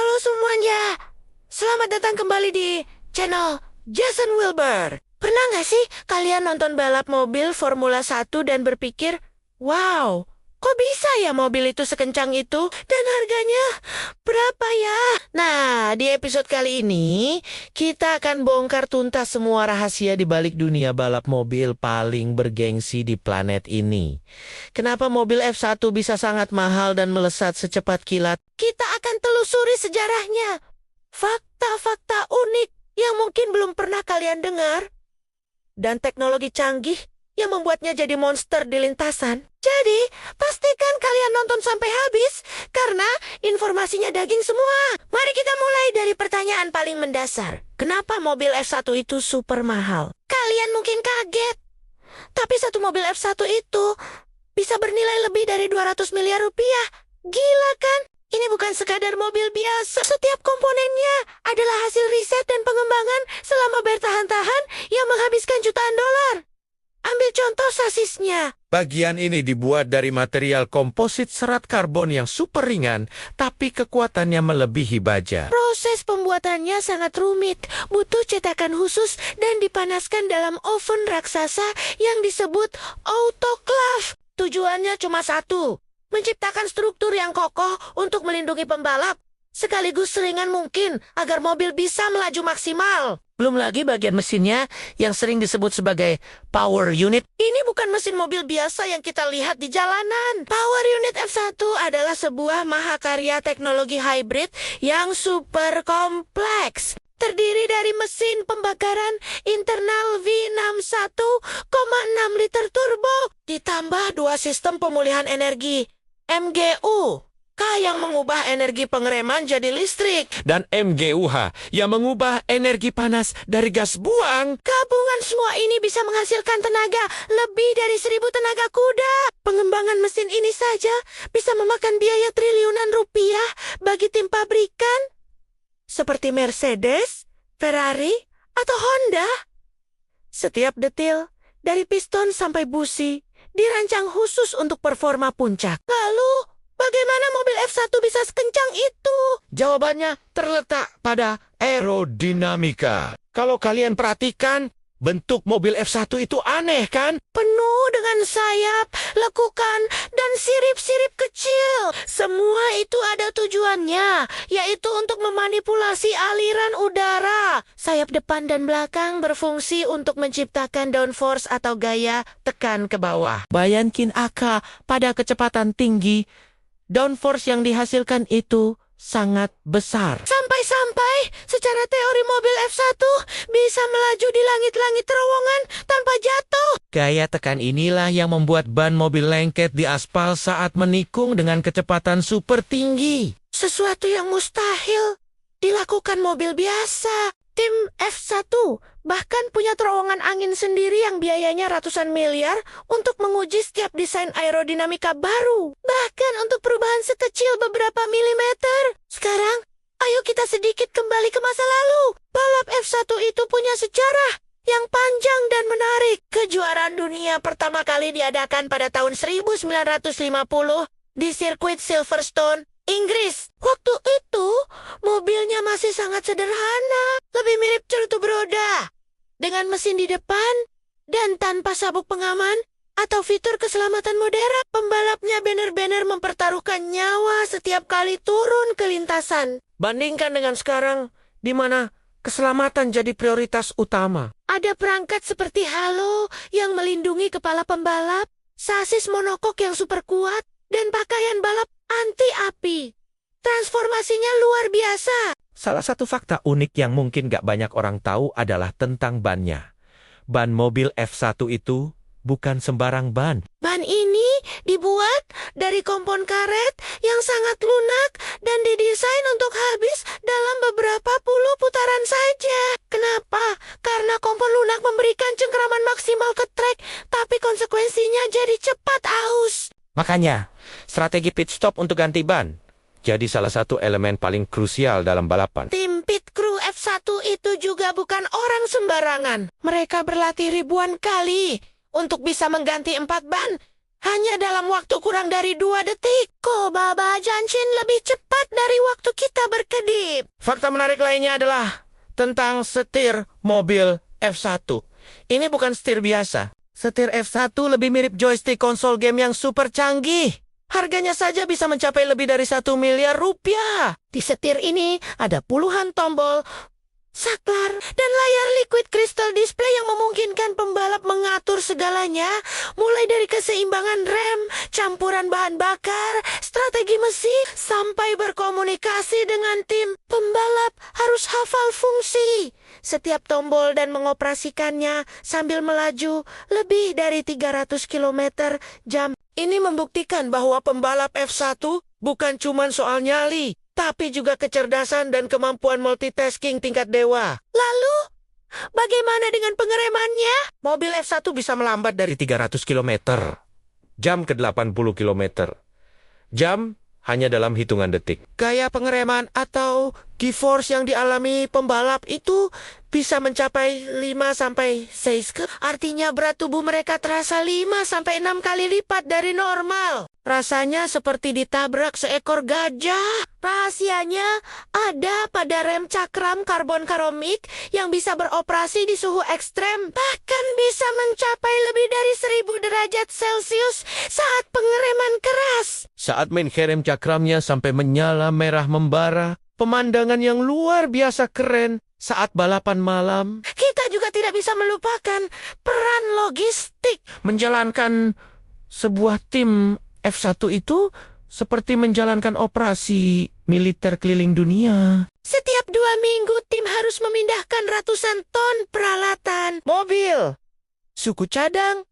Halo semuanya, selamat datang kembali di channel Jason Wilbur. Pernah nggak sih kalian nonton balap mobil Formula 1 dan berpikir, wow, kok bisa ya mobil itu sekencang itu dan harganya berapa ya? Nah, di episode kali ini kita akan bongkar tuntas semua rahasia di balik dunia balap mobil paling bergengsi di planet ini. Kenapa mobil F1 bisa sangat mahal dan melesat secepat kilat? Kita akan telusuri sejarahnya. Fakta-fakta unik yang mungkin belum pernah kalian dengar. Dan teknologi canggih yang membuatnya jadi monster di lintasan. Jadi, pastikan kalian nonton sampai habis, karena informasinya daging semua. Mari kita mulai dari pertanyaan paling mendasar. Kenapa mobil F1 itu super mahal? Kalian mungkin kaget. Tapi satu mobil F1 itu bisa bernilai lebih dari 200 miliar rupiah. Gila kan? Ini bukan sekadar mobil biasa. Setiap komponennya adalah hasil riset dan pengembangan selama bertahan-tahan yang menghabiskan jutaan dolar. Ambil contoh sasisnya. Bagian ini dibuat dari material komposit serat karbon yang super ringan, tapi kekuatannya melebihi baja. Proses pembuatannya sangat rumit, butuh cetakan khusus dan dipanaskan dalam oven raksasa yang disebut autoclave. Tujuannya cuma satu, menciptakan struktur yang kokoh untuk melindungi pembalap, sekaligus seringan mungkin agar mobil bisa melaju maksimal. Belum lagi bagian mesinnya yang sering disebut sebagai power unit. Ini bukan mesin mobil biasa yang kita lihat di jalanan. Power unit F1 adalah sebuah mahakarya teknologi hybrid yang super kompleks. Terdiri dari mesin pembakaran internal V6 1,6 liter turbo, ditambah dua sistem pemulihan energi, MGU, K yang mengubah energi pengereman jadi listrik, Dan MGUH yang mengubah energi panas dari gas buang. Gabungan semua ini bisa menghasilkan tenaga lebih dari 1.000 tenaga kuda. Pengembangan mesin ini saja bisa memakan biaya triliunan rupiah bagi tim pabrikan, seperti Mercedes, Ferrari, atau Honda. Setiap detail, dari piston sampai busi, dirancang khusus untuk performa puncak. Lalu, bagaimana mobil F1 bisa sekencang itu? Jawabannya terletak pada aerodinamika. Kalau kalian perhatikan, bentuk mobil F1 itu aneh kan? Penuh dengan sayap, lekukan, dan sirip-sirip kecil. Semua itu ada tujuannya, yaitu untuk memanipulasi aliran udara. Sayap depan dan belakang berfungsi untuk menciptakan downforce atau gaya tekan ke bawah. Bayangkan AK pada kecepatan tinggi, downforce yang dihasilkan itu sangat besar. Sampai-sampai secara teori mobil F1 bisa melaju di langit-langit terowongan tanpa jatuh. Gaya tekan inilah yang membuat ban mobil lengket di aspal saat menikung dengan kecepatan super tinggi. Sesuatu yang mustahil dilakukan mobil biasa. Tim F1 bahkan punya terowongan angin sendiri yang biayanya ratusan miliar untuk menguji setiap desain aerodinamika baru. Bahkan untuk perubahan sekecil beberapa milimeter. Sekarang, ayo kita sedikit kembali ke masa lalu. Balap F1 itu punya sejarah yang panjang dan menarik. Kejuaraan dunia pertama kali diadakan pada tahun 1950 di sirkuit Silverstone, Inggris. Waktu itu, mobilnya masih sangat sederhana, lebih mirip cerutu beroda, dengan mesin di depan dan tanpa sabuk pengaman atau fitur keselamatan modern. Pembalapnya benar-benar mempertaruhkan nyawa setiap kali turun ke lintasan. Bandingkan dengan sekarang, di mana keselamatan jadi prioritas utama. Ada perangkat seperti halo yang melindungi kepala pembalap, sasis monokok yang super kuat, dan pakaian balap anti-api. Transformasinya luar biasa. Salah satu fakta unik yang mungkin gak banyak orang tahu adalah tentang bannya. Ban mobil F1 itu bukan sembarang ban. Ban ini dibuat dari kompon karet yang sangat lunak dan didesain untuk habis dalam beberapa puluh putaran saja. Kenapa? Karena kompon lunak memberikan cengkeraman maksimal ke trek, tapi konsekuensinya jadi cepat aus. Makanya, strategi pit stop untuk ganti ban jadi salah satu elemen paling krusial dalam balapan. Tim pit crew F1 itu juga bukan orang sembarangan. Mereka berlatih ribuan kali untuk bisa mengganti 4 ban hanya dalam waktu kurang dari 2 detik. Kobaba Janshin lebih cepat dari waktu kita berkedip. Fakta menarik lainnya adalah tentang setir mobil F1. Ini bukan setir biasa. Setir F1 lebih mirip joystick konsol game yang super canggih. Harganya saja bisa mencapai lebih dari 1 miliar rupiah. Di setir ini ada puluhan tombol, saklar, dan layar liquid crystal display yang memungkinkan pembalap mengatur segalanya, mulai dari keseimbangan rem, campuran bahan bakar, strategi mesin, sampai berkomunikasi dengan tim. Pembalap harus hafal fungsi setiap tombol dan mengoperasikannya sambil melaju lebih dari 300 km jam. Ini membuktikan bahwa pembalap F1 bukan cuma soal nyali, tapi juga kecerdasan dan kemampuan multitasking tingkat dewa. Lalu, bagaimana dengan pengeremannya? Mobil F1 bisa melambat dari 300 km jam ke 80 km jam hanya dalam hitungan detik. Gaya pengereman atau G-force yang dialami pembalap itu bisa mencapai 5-6 artinya berat tubuh mereka terasa 5-6 kali lipat dari normal. Rasanya seperti ditabrak seekor gajah. Rahasianya ada pada rem cakram karbon keramik yang bisa beroperasi di suhu ekstrem, bahkan bisa mencapai lebih dari 1000 derajat Celcius saat pengereman keras. Saat main rem cakramnya sampai menyala merah membara, pemandangan yang luar biasa keren saat balapan malam. Kita juga tidak bisa melupakan peran logistik. Menjalankan sebuah tim F1 itu seperti menjalankan operasi militer keliling dunia. Setiap 2 minggu tim harus memindahkan ratusan ton peralatan, mobil, suku cadang,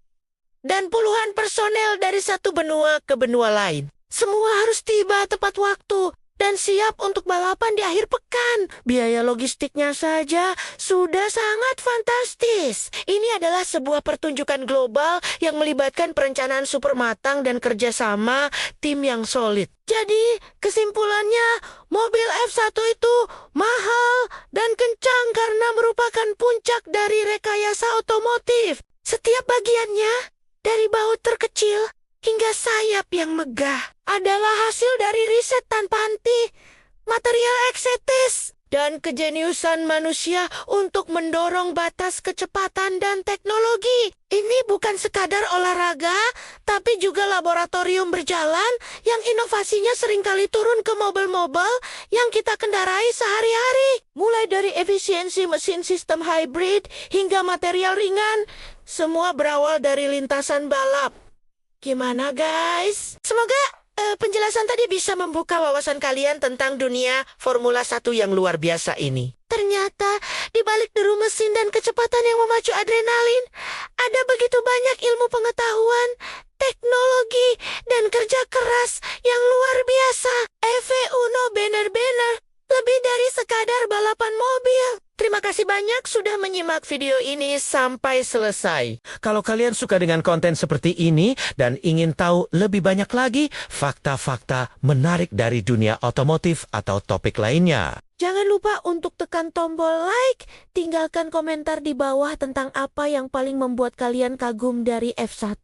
dan puluhan personel dari satu benua ke benua lain. Semua harus tiba tepat waktu dan siap untuk balapan di akhir pekan. Biaya logistiknya saja sudah sangat fantastis. Ini adalah sebuah pertunjukan global yang melibatkan perencanaan super matang dan kerjasama tim yang solid. Jadi, kesimpulannya, mobil F1 itu mahal dan kencang karena merupakan puncak dari rekayasa otomotif. Setiap bagiannya, dari baut terkecil hingga sayap yang megah, adalah hasil dari riset tanpa henti, material eksetis, dan kejeniusan manusia untuk mendorong batas kecepatan dan teknologi. Ini bukan sekadar olahraga, tapi juga laboratorium berjalan yang inovasinya seringkali turun ke mobil-mobil yang kita kendarai sehari-hari. Mulai dari efisiensi mesin sistem hybrid hingga material ringan, semua berawal dari lintasan balap. Gimana guys? Semoga penjelasan tadi bisa membuka wawasan kalian tentang dunia Formula 1 yang luar biasa ini. Ternyata di balik deru mesin dan kecepatan yang memacu adrenalin, ada begitu banyak ilmu pengetahuan, teknologi, dan kerja keras yang luar biasa. F1 benar-benar lebih dari sekadar balapan mobil. Terima kasih banyak sudah menyimak video ini sampai selesai. Kalau kalian suka dengan konten seperti ini dan ingin tahu lebih banyak lagi fakta-fakta menarik dari dunia otomotif atau topik lainnya, jangan lupa untuk tekan tombol like, tinggalkan komentar di bawah tentang apa yang paling membuat kalian kagum dari F1.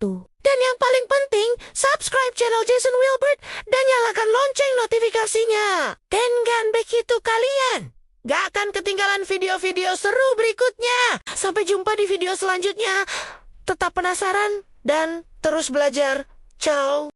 Dan yang paling penting, subscribe channel Jason Wilbert dan nyalakan lonceng notifikasinya. Dengan begitu kalian gak akan ketinggalan video-video seru berikutnya. Sampai jumpa di video selanjutnya. Tetap penasaran dan terus belajar. Ciao.